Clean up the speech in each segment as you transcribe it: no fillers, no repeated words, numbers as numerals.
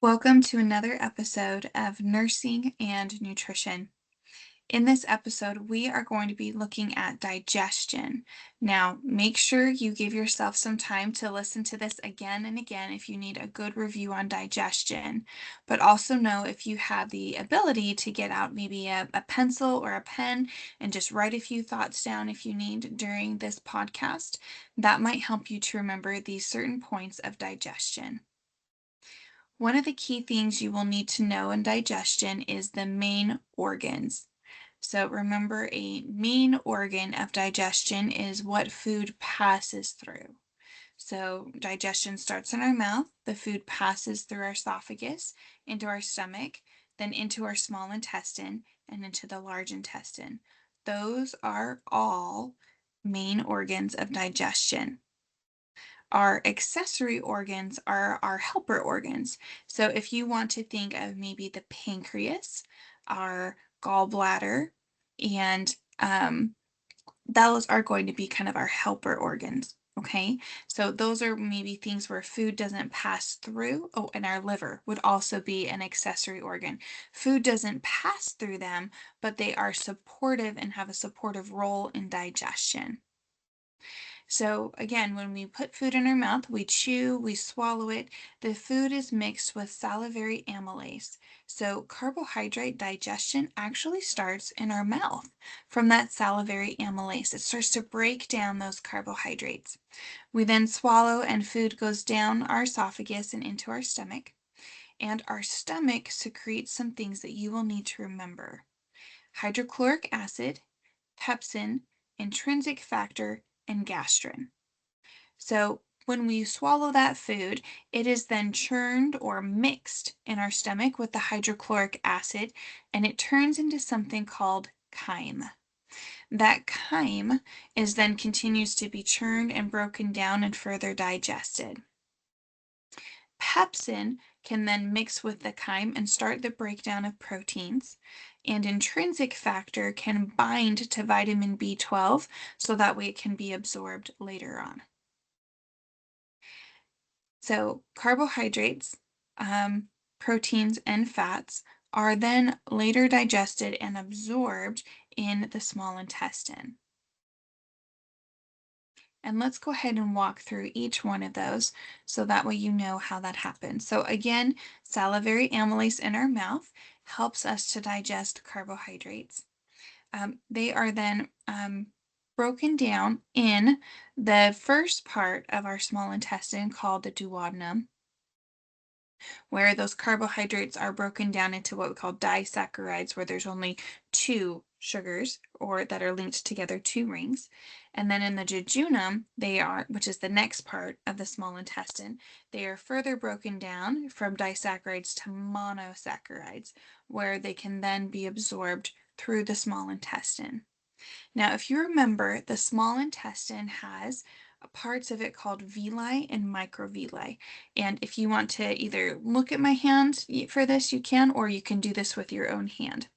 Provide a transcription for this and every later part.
Welcome to another episode of Nursing and Nutrition. In this episode, we are going to be looking at digestion. Now, make sure you give yourself some time to listen to this again and again if you need a good review on digestion. But also know if you have the ability to get out maybe a pencil or a pen and just write a few thoughts down if you need during this podcast, that might help you to remember these certain points of digestion. One of the key things you will need to know in digestion is the main organs. So remember, a main organ of digestion is what food passes through. So digestion starts in our mouth, the food passes through our esophagus, into our stomach, then into our small intestine, and into the large intestine. Those are all main organs of digestion. Our accessory organs are our helper organs. So if you want to think of maybe the pancreas, our gallbladder, and those are going to be kind of our helper organs. Okay, so those are maybe things where food doesn't pass through. Oh, and our liver would also be an accessory organ. Food doesn't pass through them, but they are supportive and have a supportive role in digestion. So again, when we put food in our mouth, we chew, we swallow it. The food is mixed with salivary amylase. So carbohydrate digestion actually starts in our mouth from that salivary amylase. It starts to break down those carbohydrates. We then swallow and food goes down our esophagus and into our stomach. And our stomach secretes some things that you will need to remember: hydrochloric acid, pepsin, intrinsic factor, and gastrin. So when we swallow that food, it is then churned or mixed in our stomach with the hydrochloric acid, and it turns into something called chyme. That chyme is then continues to be churned and broken down and further digested. Pepsin can then mix with the chyme and start the breakdown of proteins, and intrinsic factor can bind to vitamin B12 so that way it can be absorbed later on. So carbohydrates, proteins, and fats are then later digested and absorbed in the small intestine. And let's go ahead and walk through each one of those so that way you know how that happens. So again, salivary amylase in our mouth helps us to digest carbohydrates. They are then broken down in the first part of our small intestine called the duodenum, where those carbohydrates are broken down into what we call disaccharides, where there's only two sugars or that are linked together, two rings. And then in the jejunum, they are, which is the next part of the small intestine, they are further broken down from disaccharides to monosaccharides, where they can then be absorbed through the small intestine. Now, if you remember, the small intestine has parts of it called villi and microvilli. And if you want to either look at my hand for this, you can, or you can do this with your own hand.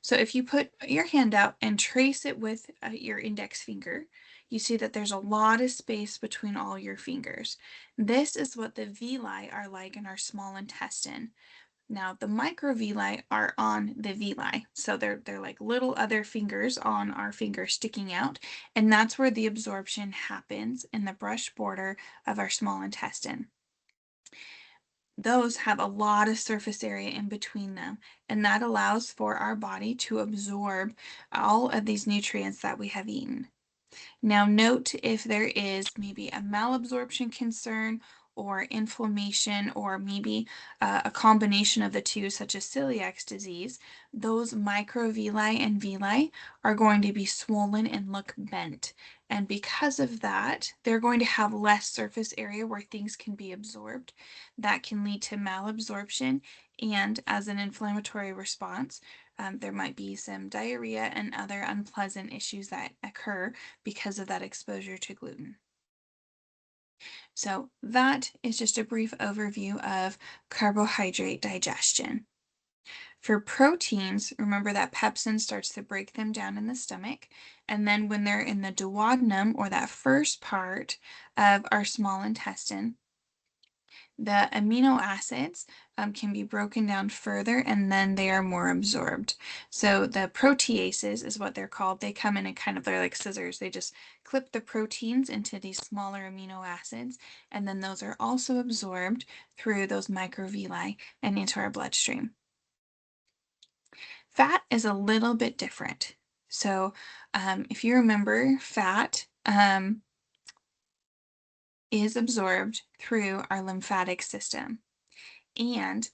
So if you put your hand out and trace it with your index finger, you see that there's a lot of space between all your fingers. This is what the villi are like in our small intestine. Now, the microvilli are on the villi, so they're like little other fingers on our finger sticking out, and that's where the absorption happens in the brush border of our small intestine. Those have a lot of surface area in between them, and that allows for our body to absorb all of these nutrients that we have eaten. Now, note if there is maybe a malabsorption concern or inflammation, or maybe a combination of the two, such as celiac disease, those microvilli and villi are going to be swollen and look bent. And because of that, they're going to have less surface area where things can be absorbed. That can lead to malabsorption, and as an inflammatory response, there might be some diarrhea and other unpleasant issues that occur because of that exposure to gluten. So that is just a brief overview of carbohydrate digestion. For proteins, remember that pepsin starts to break them down in the stomach, and then when they're in the duodenum, or that first part of our small intestine, The amino acids can be broken down further and then they are more absorbed. So the proteases is what they're called. They come in and they're like scissors. They just clip the proteins into these smaller amino acids, and then those are also absorbed through those microvilli and into our bloodstream. Fat is a little bit different. So if you remember, fat is absorbed through our lymphatic system. And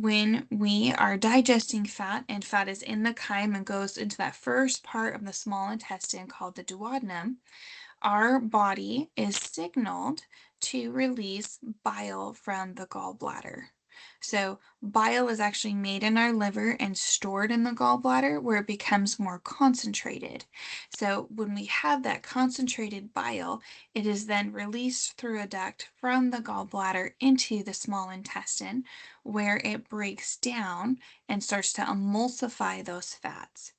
when we are digesting fat, and fat is in the chyme and goes into that first part of the small intestine called the duodenum, our body is signaled to release bile from the gallbladder. So, bile is actually made in our liver and stored in the gallbladder where it becomes more concentrated. So, when we have that concentrated bile, it is then released through a duct from the gallbladder into the small intestine where it breaks down and starts to emulsify those fats.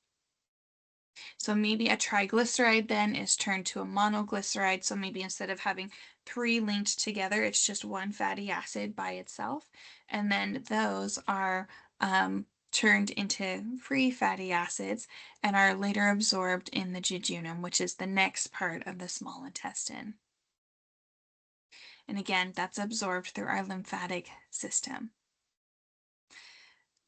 So maybe a triglyceride then is turned to a monoglyceride. So maybe instead of having three linked together, it's just one fatty acid by itself. And then those are turned into free fatty acids and are later absorbed in the jejunum, which is the next part of the small intestine. And again, that's absorbed through our lymphatic system.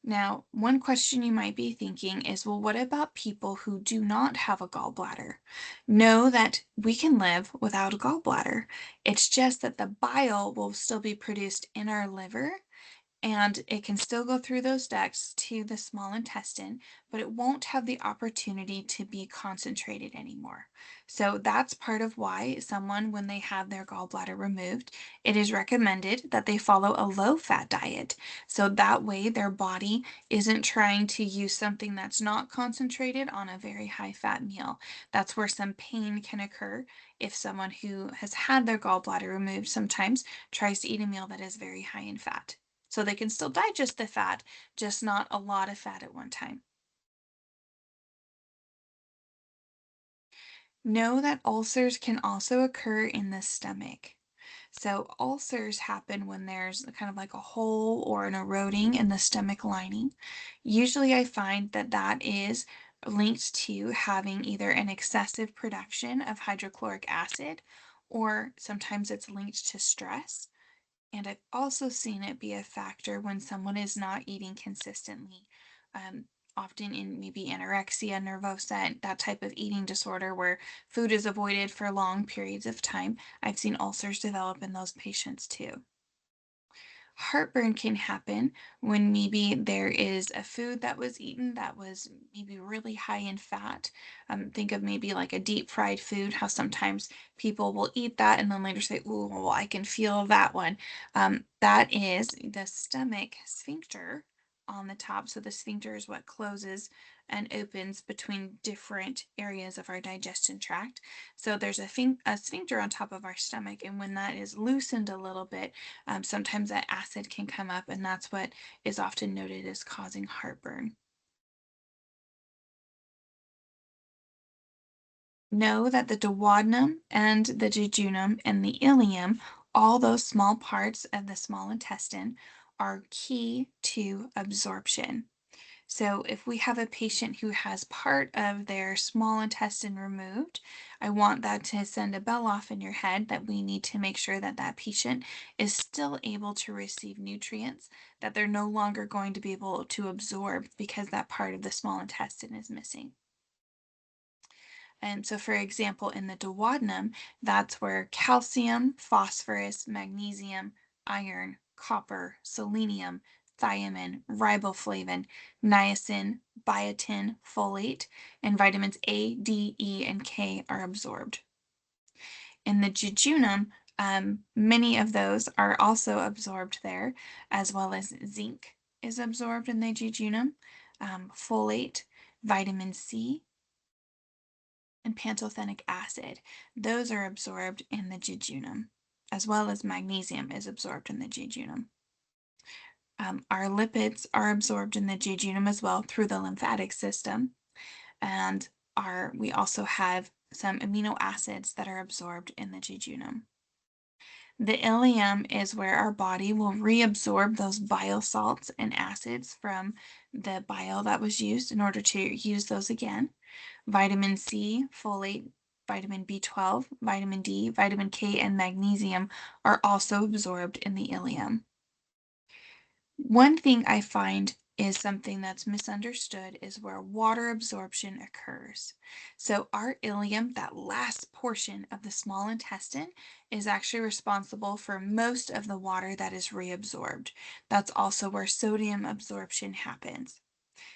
Now, one question you might be thinking is, well, what about people who do not have a gallbladder? Know that we can live without a gallbladder. It's just that the bile will still be produced in our liver and it can still go through those ducts to the small intestine, but it won't have the opportunity to be concentrated anymore. So that's part of why someone, when they have their gallbladder removed, it is recommended that they follow a low-fat diet. So that way their body isn't trying to use something that's not concentrated on a very high-fat meal. That's where some pain can occur if someone who has had their gallbladder removed sometimes tries to eat a meal that is very high in fat. So they can still digest the fat, just not a lot of fat at one time. Know that ulcers can also occur in the stomach. So ulcers happen when there's kind of like a hole or an eroding in the stomach lining. Usually I find that that is linked to having either an excessive production of hydrochloric acid or sometimes it's linked to stress. And I've also seen it be a factor when someone is not eating consistently, often in maybe anorexia nervosa, that type of eating disorder where food is avoided for long periods of time. I've seen ulcers develop in those patients too. Heartburn can happen when maybe there is a food that was eaten that was maybe really high in fat. Think of maybe like a deep fried food, how sometimes people will eat that and then later say, "Ooh, well, I can feel that one." That is the stomach sphincter on the top. So the sphincter is what closes and opens between different areas of our digestion tract. So there's a sphincter on top of our stomach, and when that is loosened a little bit, sometimes that acid can come up, and that's what is often noted as causing heartburn. Know that the duodenum and the jejunum and the ileum, all those small parts of the small intestine, are key to absorption. So, if we have a patient who has part of their small intestine removed, I want that to send a bell off in your head that we need to make sure that that patient is still able to receive nutrients that they're no longer going to be able to absorb because that part of the small intestine is missing. And so, for example, in the duodenum, that's where calcium, phosphorus, magnesium, iron, copper, selenium, thiamine, riboflavin, niacin, biotin, folate, and vitamins A, D, E, and K are absorbed. In the jejunum, many of those are also absorbed there, as well as zinc is absorbed in the jejunum, folate, vitamin C, and pantothenic acid. Those are absorbed in the jejunum, as well as magnesium is absorbed in the jejunum. Our lipids are absorbed in the jejunum as well through the lymphatic system, and we also have some amino acids that are absorbed in the jejunum. The ileum is where our body will reabsorb those bile salts and acids from the bile that was used in order to use those again. Vitamin C, folate, vitamin B12, vitamin D, vitamin K, and magnesium are also absorbed in the ileum. One thing I find is something that's misunderstood is where water absorption occurs. So, our ileum, that last portion of the small intestine, is actually responsible for most of the water that is reabsorbed. That's also where sodium absorption happens.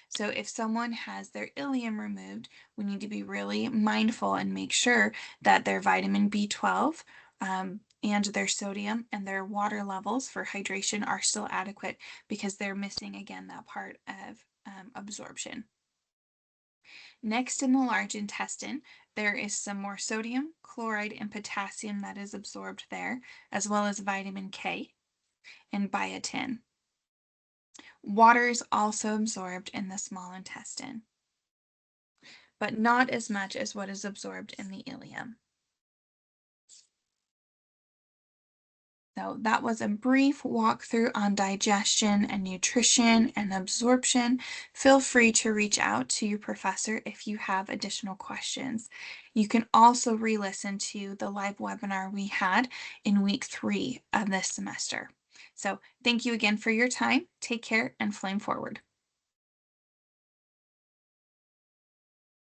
So if someone has their ileum removed, we need to be really mindful and make sure that their vitamin B12 and their sodium and their water levels for hydration are still adequate because they're missing again that part of absorption. Next, in the large intestine, there is some more sodium, chloride, and potassium that is absorbed there, as well as vitamin K and biotin. Water is also absorbed in the small intestine, but not as much as what is absorbed in the ileum. So that was a brief walkthrough on digestion and nutrition and absorption. Feel free to reach out to your professor if you have additional questions. You can also re-listen to the live webinar we had in week 3 of this semester. So thank you again for your time. Take care and flame forward.